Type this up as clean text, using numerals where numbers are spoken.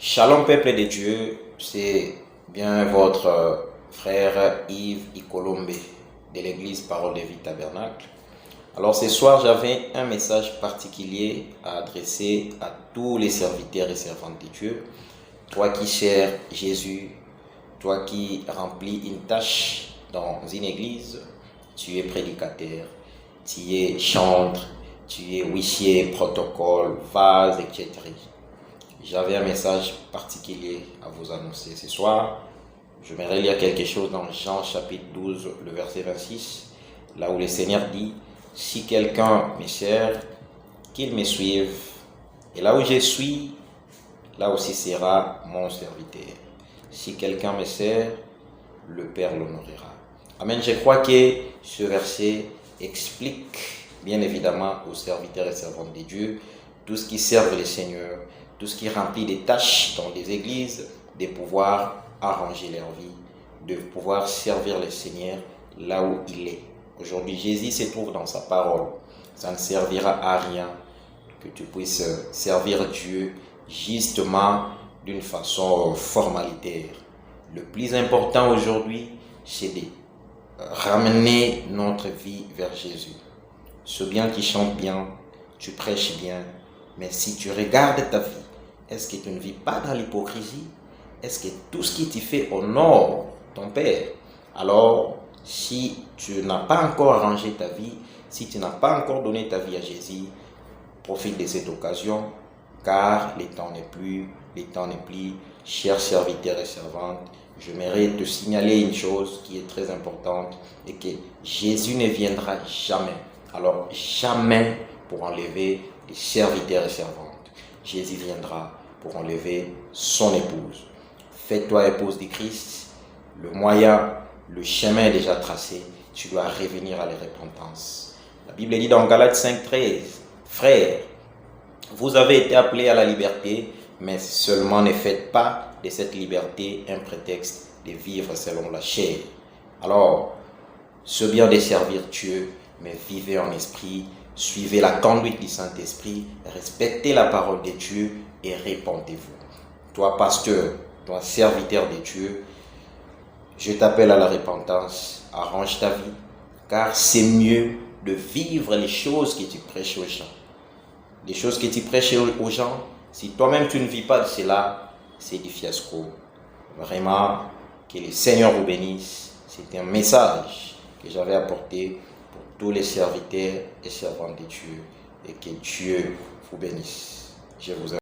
Shalom peuple de Dieu, c'est bien votre frère Yves Ikolombe de l'église Parole de Vie Tabernacle. Alors ce soir j'avais un message particulier à adresser à tous les serviteurs et servantes de Dieu. Toi qui sers Jésus, toi qui remplis une tâche dans une église, tu es prédicateur, tu es chantre, tu es huissier, protocole, vase, etc. J'avais un message particulier à vous annoncer ce soir. Je vais lire quelque chose dans Jean chapitre 12, le verset 26, là où le Seigneur dit « Si quelqu'un me sert, qu'il me suive, et là où je suis, là aussi sera mon serviteur. Si quelqu'un me sert, le Père l'honorera. » Amen. Je crois que ce verset explique bien évidemment aux serviteurs et servantes de Dieu, tout ce qui servent le Seigneur, tout ce qui remplit des tâches dans des églises, de pouvoir arranger leur vie, de pouvoir servir le Seigneur là où il est. Aujourd'hui, Jésus se trouve dans sa parole. Ça ne servira à rien que tu puisses servir Dieu justement d'une façon formalitaire. Le plus important aujourd'hui, c'est de ramener notre vie vers Jésus. Ceux bien qui chantent bien, tu prêches bien, mais si tu regardes ta vie, est-ce que tu ne vis pas dans l'hypocrisie? Est-ce que tout ce qui tu fais honore ton Père? Alors, si tu n'as pas encore arrangé ta vie, si tu n'as pas encore donné ta vie à Jésus, profite de cette occasion, car le temps n'est plus, chers serviteurs et servantes. J'aimerais te signaler une chose qui est très importante et que Jésus ne viendra jamais. Alors, jamais pour enlever les serviteurs et servantes. Jésus viendra pour enlever son épouse. Fais-toi épouse de Christ. Le moyen, le chemin est déjà tracé. Tu dois revenir à la repentance. La Bible dit dans Galates 5,13, frères, vous avez été appelés à la liberté, mais seulement ne faites pas de cette liberté un prétexte de vivre selon la chair. Alors, c'est bien de servir Dieu, mais vivez en esprit, suivez la conduite du Saint-Esprit, respectez la parole de Dieu et répentez-vous. Toi, pasteur, toi, serviteur de Dieu, je t'appelle à la repentance, arrange ta vie, car c'est mieux de vivre les choses que tu prêches aux gens. Les choses que tu prêches aux gens, si toi-même tu ne vis pas de cela, c'est du fiasco. Vraiment, que le Seigneur vous bénisse. C'est un message que j'avais apporté pour tous les serviteurs et servantes de Dieu, et que Dieu vous bénisse. Je vous aime.